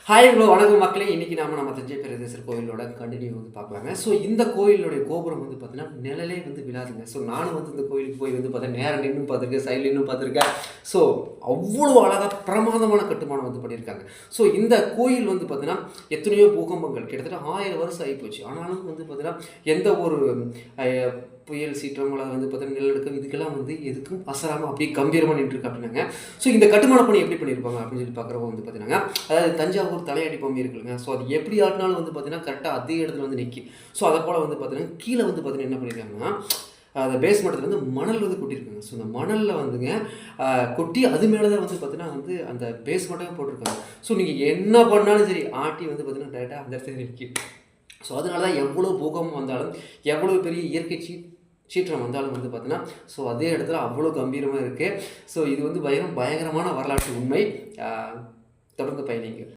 Hi bro, வணக்கம் மக்களே. இன்றைக்கி நம்ம தஞ்சை பிரதேசர் கோயிலோட கண்டினியூ பார்க்கலாங்க. ஸோ இந்த கோயிலுடைய கோபுரம் பார்த்தீங்கன்னா நிழலே விழாதுங்க. ஸோ நானும் இந்த கோயிலுக்கு போய் பார்த்தேன், நேரம் நின்று பார்த்துருக்கேன், சைடில் நின்று பார்த்துருக்கேன். ஸோ அவ்வளோ அழகாக பிரமாதமான கட்டுமானம் பண்ணியிருக்காங்க. ஸோ இந்த கோயில் பார்த்தீங்கன்னா எத்தனையோ பூகம்பங்கள் கிட்டத்தட்ட 1000 வருஷம் ஆகிப்போச்சு. ஆனாலும் பார்த்தீங்கன்னா எந்த ஒரு புயல் சீற்றம் அல்லது பார்த்தீங்கன்னா நிலநடுக்கம் இதுக்கெல்லாம் எதுக்கும் அசராமல் அப்படியே கம்பீரமாக நின்றுருக்கு அப்படின்னாங்க. ஸோ இந்த கட்டுமான பணி எப்படி பண்ணியிருப்பாங்க அப்படின்னு சொல்லி பார்க்குறப்ப பார்த்தீங்கன்னா, அதாவது தஞ்சாவூர் தலையாடி பொம்மை இருக்குல்லுங்க. ஸோ அது எப்படி ஆட்டினாலும் பார்த்தீங்கன்னா கரெக்டாக அதே இடத்துல நிற்கி. ஸோ அதை போல் பார்த்தீங்கன்னா கீழே பார்த்தீங்கன்னா என்ன பண்ணியிருக்காங்கன்னா, அந்த பேஸ்மெண்ட்டில் மணல் கொட்டியிருக்காங்க. ஸோ அந்த மணலில் கொட்டி அது மேலே தான் பார்த்தீங்கன்னா அந்த பேஸ்மெண்ட்டாக போட்டிருக்காங்க. ஸோ நீங்கள் என்ன பண்ணாலும் சரி ஆட்டி பார்த்தீங்கன்னா டேரெக்டாக அந்த இடத்துல நிற்கி. ஸோ அதனால தான் எவ்வளோ பூகம்பம் வந்தாலும் எவ்வளோ பெரிய இயற்கை சீற்றம் வந்தாலும் பார்த்தீங்கன்னா ஸோ அதே இடத்துல அவ்வளோ கம்பீரமாக இருக்குது. ஸோ இது பயங்கரமான வரலாற்று உண்மை. தொடர்ந்து பயணிங்க.